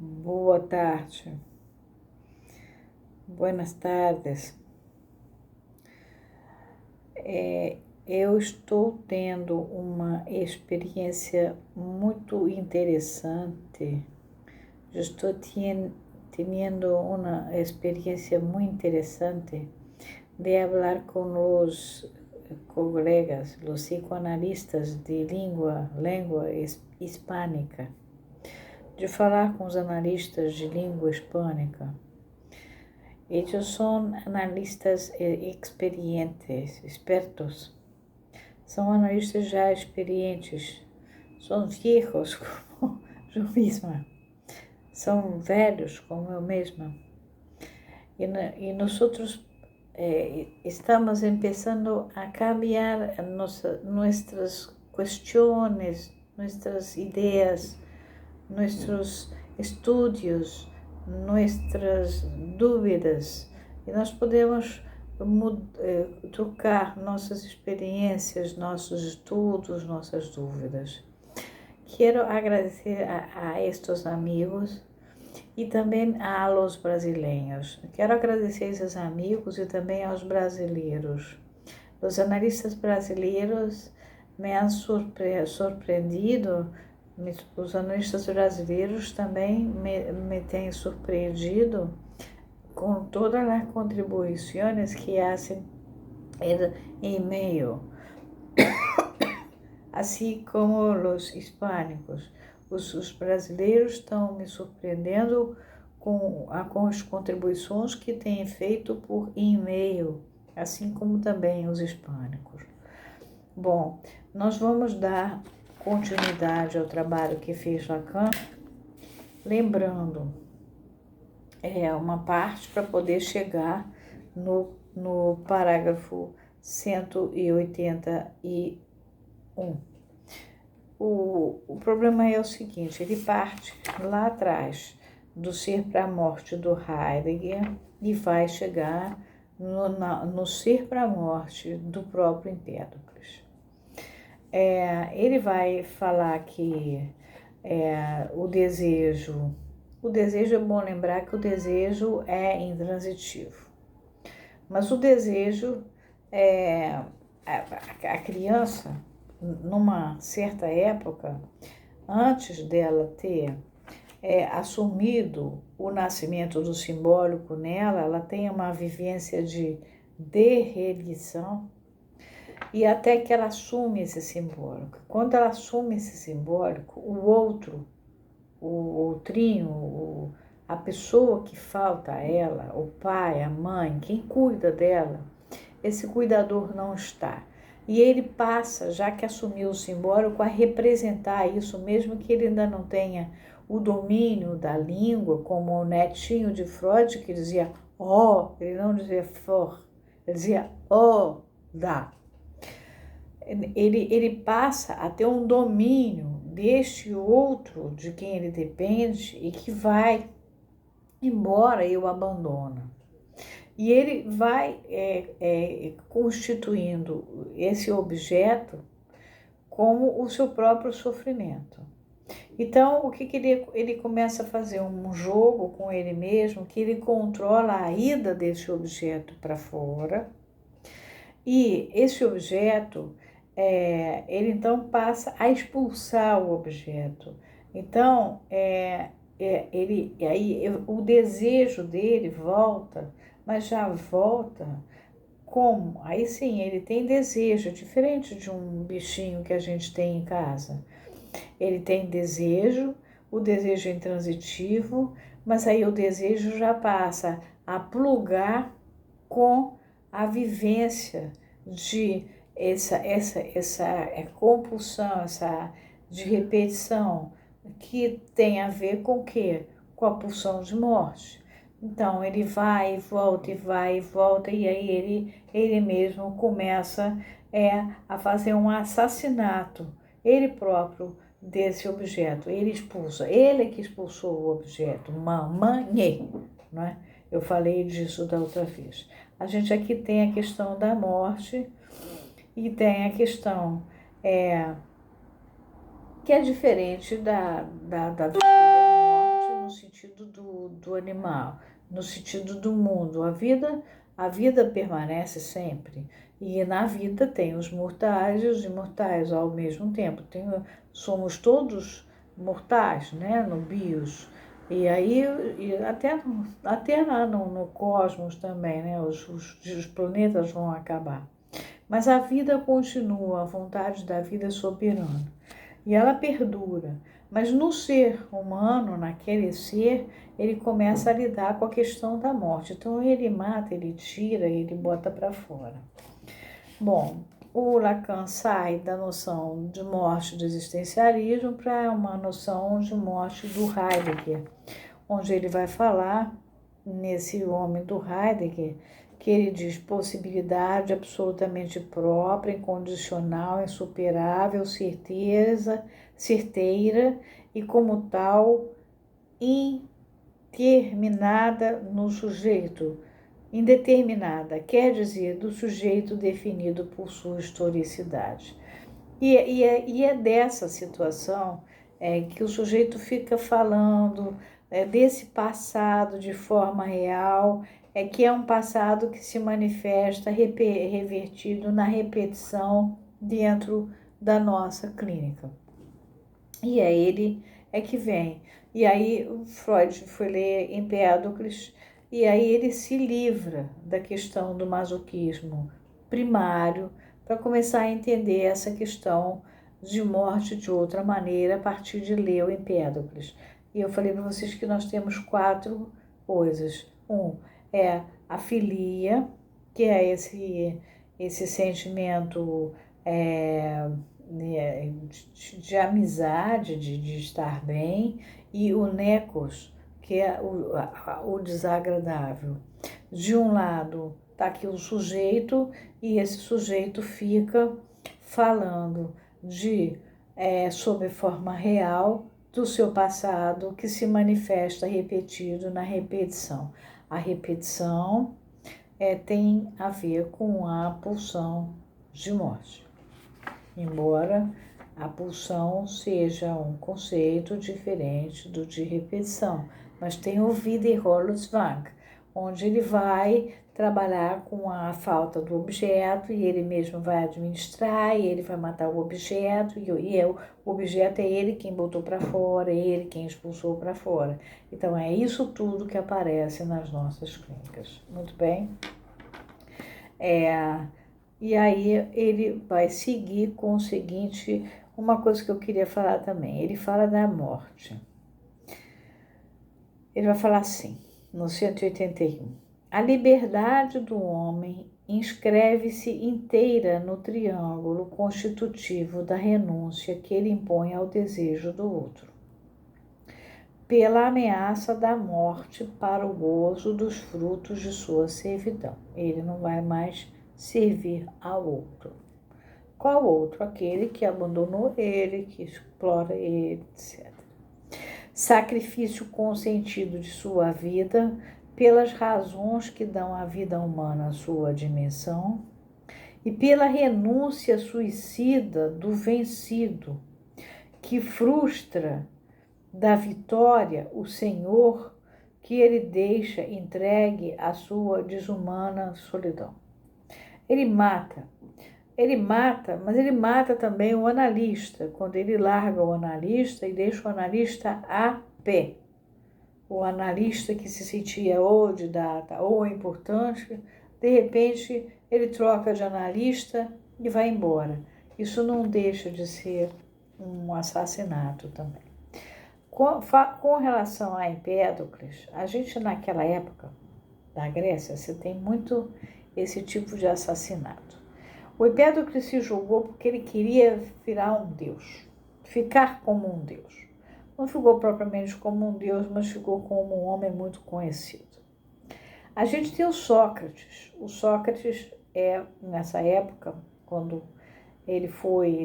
Boa tarde, buenas tardes. Eu estou tendo uma experiência muito interessante. Eu estou teniendo uma experiência muito interessante de falar com os colegas, os psicoanalistas de língua hispânica, de falar com os analistas de língua hispânica. Eles são analistas experientes, expertos. São analistas já experientes. São viejos como eu mesma. São velhos como eu mesma. E nós outros estamos começando a cambiar nossas questões, nossas ideias, nossos estudos, nossas dúvidas, e nós podemos trocar nossas experiências, nossos estudos, nossas dúvidas. Quero agradecer a estes amigos e também aos brasileiros. Quero agradecer a esses amigos e também aos brasileiros. Os analistas brasileiros me han surpreendido. Os analistas brasileiros também me têm surpreendido com todas as contribuições que fazem em e-mail, assim como os hispânicos. Os brasileiros estão me surpreendendo com as contribuições que têm feito por e-mail, assim como também os hispânicos. Bom, nós vamos dar continuidade ao trabalho que fez Lacan, lembrando uma parte para poder chegar no parágrafo 181. O problema é o seguinte, ele parte lá atrás do ser para a morte do Heidegger e vai chegar no ser para a morte do próprio Empédocles. Ele vai falar que o desejo é bom lembrar que o desejo é intransitivo, mas o desejo, a criança, numa certa época, antes dela ter assumido o nascimento do simbólico nela, ela tem uma vivência de derelição, e até que ela assume esse simbólico. Quando ela assume esse simbólico, o outro, o outrinho, a pessoa que falta a ela, o pai, a mãe, quem cuida dela, esse cuidador não está. E ele passa, já que assumiu o simbólico, a representar isso, mesmo que ele ainda não tenha o domínio da língua, como o netinho de Freud, que dizia ó, ele não dizia for, ele dizia ó, dá. Ele passa a ter um domínio deste outro de quem ele depende e que vai embora e o abandona. E ele vai constituindo esse objeto como o seu próprio sofrimento. Então, o que ele começa a fazer? Um jogo com ele mesmo, que ele controla a ida desse objeto para fora, e esse objeto, ele então passa a expulsar o objeto. Então, o desejo dele volta, mas já volta como? Aí sim, ele tem desejo, diferente de um bichinho que a gente tem em casa. Ele tem desejo, o desejo é intransitivo, mas aí o desejo já passa a plugar com a vivência de essa compulsão, essa de repetição, que tem a ver com o quê? Com a pulsão de morte. Então, ele vai e volta, e aí ele mesmo começa a fazer um assassinato, ele próprio, desse objeto. Ele expulsa, ele que expulsou o objeto, mamãe, não é? Eu falei disso da outra vez. A gente aqui tem a questão da morte e tem a questão que é diferente da vida e morte, no sentido do animal, no sentido do mundo. A vida permanece sempre. E na vida tem os mortais e os imortais ao mesmo tempo. Somos todos mortais, né? No bios. E aí, até lá no cosmos também, né? Os planetas vão acabar. Mas a vida continua, a vontade da vida é soberana. E ela perdura. Mas no ser humano, naquele ser, ele começa a lidar com a questão da morte. Então ele mata, ele tira, ele bota para fora. Bom, o Lacan sai da noção de morte do existencialismo para uma noção de morte do Heidegger, onde ele vai falar, nesse homem do Heidegger, que ele diz possibilidade absolutamente própria, incondicional, insuperável, certeira e como tal indeterminada no sujeito. Indeterminada, quer dizer, do sujeito definido por sua historicidade. E é dessa situação que o sujeito fica falando desse passado de forma real, que é um passado que se manifesta revertido na repetição dentro da nossa clínica. E é ele que vem. E aí o Freud foi ler Empédocles, e aí ele se livra da questão do masoquismo primário para começar a entender essa questão de morte de outra maneira a partir de ler o Empédocles. E eu falei para vocês que nós temos 4 coisas. É a filia, que é esse sentimento de amizade, de estar bem, e o nekos, que é o desagradável. De um lado está aqui o sujeito, e esse sujeito fica falando sob forma real do seu passado, que se manifesta repetido na repetição. A repetição tem a ver com a pulsão de morte. Embora a pulsão seja um conceito diferente do de repetição, mas tem o Wiederholungszwang, onde ele vai trabalhar com a falta do objeto e ele mesmo vai administrar, e ele vai matar o objeto, o objeto é ele quem botou para fora, é ele quem expulsou para fora. Então é isso tudo que aparece nas nossas clínicas. Muito bem? E aí ele vai seguir com o seguinte, uma coisa que eu queria falar também. Ele fala da morte. Ele vai falar assim, no 181. A liberdade do homem inscreve-se inteira no triângulo constitutivo da renúncia que ele impõe ao desejo do outro, pela ameaça da morte para o gozo dos frutos de sua servidão. Ele não vai mais servir ao outro. Qual outro? Aquele que abandonou ele, que explora ele, etc. Sacrifício consentido de sua vida pelas razões que dão à vida humana sua dimensão e pela renúncia suicida do vencido, que frustra da vitória o Senhor que ele deixa entregue à sua desumana solidão. Ele mata, mas ele mata também o analista, quando ele larga o analista e deixa o analista a pé. O analista que se sentia ou didata ou importante, de repente ele troca de analista e vai embora. Isso não deixa de ser um assassinato também. Com relação a Empédocles, a gente naquela época da Grécia, você tem muito esse tipo de assassinato. O Empédocles se julgou porque ele queria virar um deus, ficar como um deus. Não ficou propriamente como um deus, mas ficou como um homem muito conhecido. A gente tem o Sócrates. O Sócrates nessa época, quando ele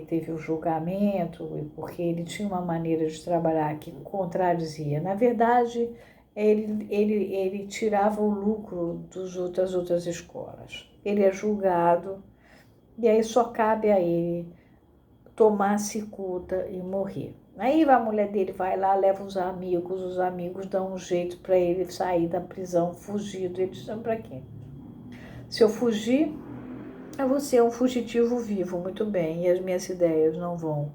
teve o julgamento, porque ele tinha uma maneira de trabalhar que contradizia. Na verdade, ele tirava o lucro das outras escolas. Ele é julgado, e aí só cabe a ele tomar cicuta e morrer. Aí a mulher dele vai lá, leva os amigos dão um jeito para ele sair da prisão, fugido. Ele diz, para quê? Se eu fugir, eu vou ser um fugitivo vivo, muito bem, e as minhas ideias não vão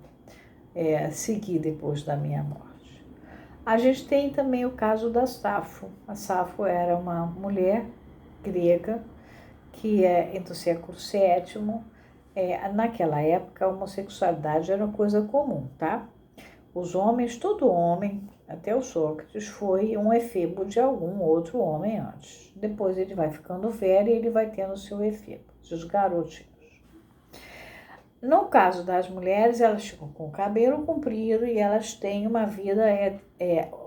seguir depois da minha morte. A gente tem também o caso da Safo. A Safo era uma mulher grega que entre o século VII, naquela época a homossexualidade era uma coisa comum, tá? Os homens, todo homem, até o Sócrates, foi um efebo de algum outro homem antes. Depois ele vai ficando velho e ele vai tendo o seu efebo, os garotinhos. No caso das mulheres, elas ficam com o cabelo comprido e elas têm uma vida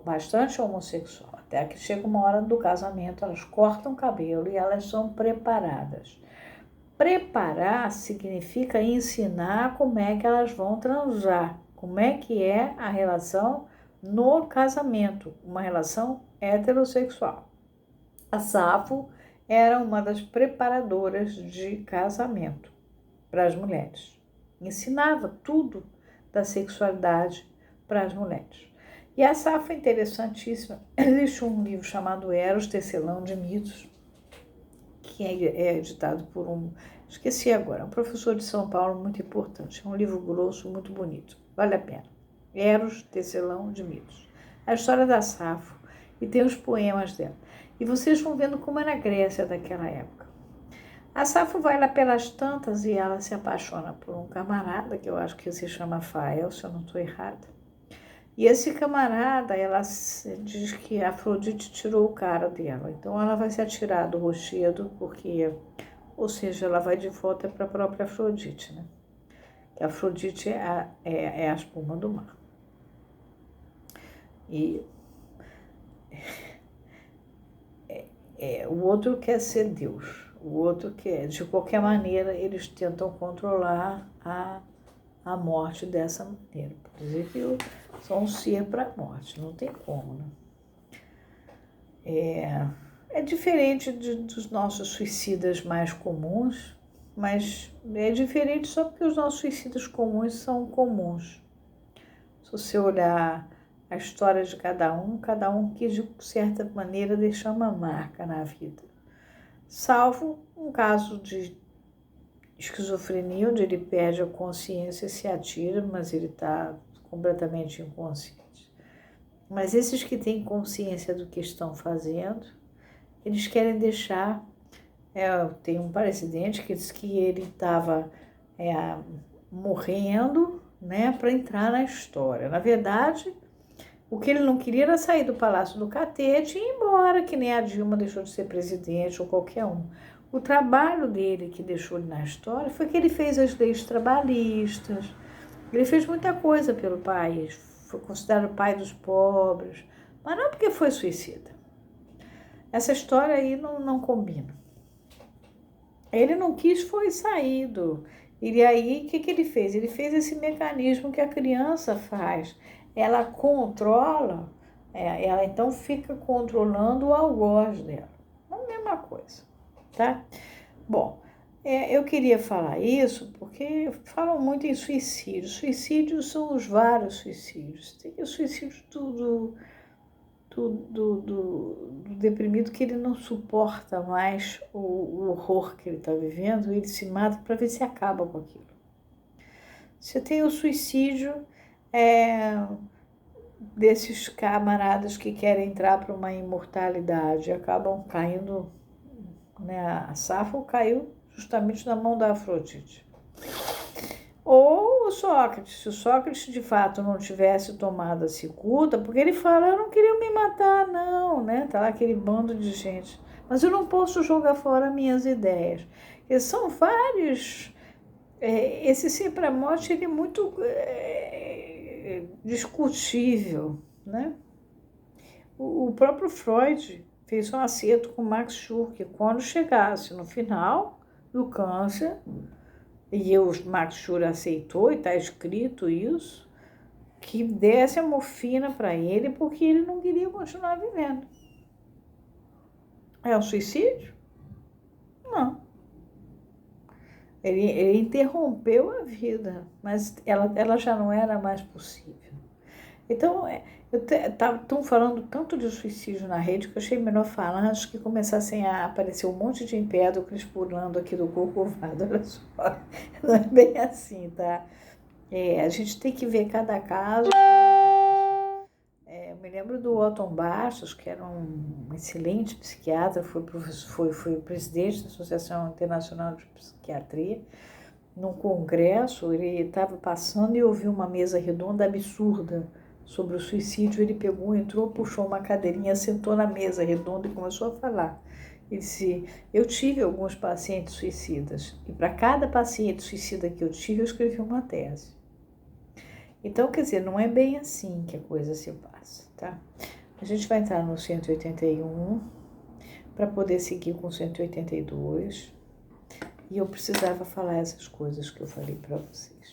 bastante homossexual. Até que chega uma hora do casamento, elas cortam o cabelo e elas são preparadas. Preparar significa ensinar como é que elas vão transar, como é que é a relação no casamento, uma relação heterossexual. A Safo era uma das preparadoras de casamento para as mulheres. Ensinava tudo da sexualidade para as mulheres. E a Safo é interessantíssima. Existe um livro chamado Eros, Tecelão de Mitos, que é editado por esqueci agora, um professor de São Paulo muito importante. É um livro grosso, muito bonito. Vale a pena. Eros, Tecelão de Mitos. A história da Safo e tem os poemas dela. E vocês vão vendo como era a Grécia daquela época. A Safo vai lá pelas tantas e ela se apaixona por um camarada, que eu acho que se chama Fael, se eu não estou errada. E esse camarada, ela diz que a Afrodite tirou o cara dela. Então ela vai se atirar do rochedo, porque, ou seja, ela vai de volta para a própria Afrodite, né? Que a Afrodite é a espuma do mar. E o outro quer ser Deus. O outro quer, de qualquer maneira, eles tentam controlar a morte dessa maneira. Por dizer que são um ser para a morte, não tem como, né? É diferente dos nossos suicidas mais comuns, mas é diferente só porque os nossos suicidas comuns são comuns. Se você olhar a história de cada um quis, de certa maneira, deixar uma marca na vida. Salvo um caso de esquizofrenia, onde ele perde a consciência e se atira, mas ele está completamente inconsciente. Mas esses que têm consciência do que estão fazendo, eles querem deixar... tem um presidente que diz que ele estava morrendo, né, para entrar na história. Na verdade, o que ele não queria era sair do Palácio do Catete e ir embora, que nem a Dilma deixou de ser presidente ou qualquer um. O trabalho dele que deixou ele na história foi que ele fez as leis trabalhistas, ele fez muita coisa pelo país, foi considerado o pai dos pobres, mas não porque foi suicida. Essa história aí não combina. Ele não quis, foi saído. E aí, o que ele fez? Ele fez esse mecanismo que a criança faz. Ela controla, ela então fica controlando o algoz dela. É a mesma coisa, tá? Bom, eu queria falar isso porque falam muito em suicídio. Suicídios são os vários suicídios. Tem o suicídio do deprimido que ele não suporta mais o horror que ele está vivendo, ele se mata para ver se acaba com aquilo. Você tem o suicídio desses camaradas que querem entrar para uma imortalidade, acabam caindo, né? A Safo caiu justamente na mão da Afrodite. Ou o Sócrates, se o Sócrates de fato não tivesse tomado a cicuta, porque ele fala, eu não queria me matar, não, né? Tá lá aquele bando de gente, mas eu não posso jogar fora minhas ideias. E são vários, esse sempre a morte ele é muito discutível, né? O próprio Freud fez um acerto com Max Schur, que quando chegasse no final do câncer, e o Max Schur aceitou, e está escrito isso, que desse a morfina para ele porque ele não queria continuar vivendo. É um suicídio? Não. Ele interrompeu a vida, mas ela já não era mais possível. Então, estão falando tanto de suicídio na rede que eu achei melhor falar antes que começassem a aparecer um monte de empédocles pulando aqui do Corcovado. Olha só, não é bem assim, tá? A gente tem que ver cada caso. Eu me lembro do Otton Bastos, que era um excelente psiquiatra, foi presidente da Associação Internacional de Psiquiatria. Num congresso, ele estava passando e ouviu uma mesa redonda absurda sobre o suicídio. Ele pegou, entrou, puxou uma cadeirinha, sentou na mesa redonda e começou a falar. Ele disse: eu tive alguns pacientes suicidas e para cada paciente suicida que eu tive, eu escrevi uma tese. Então, quer dizer, não é bem assim que a coisa se passa, tá? A gente vai entrar no 181 para poder seguir com 182 e eu precisava falar essas coisas que eu falei para vocês.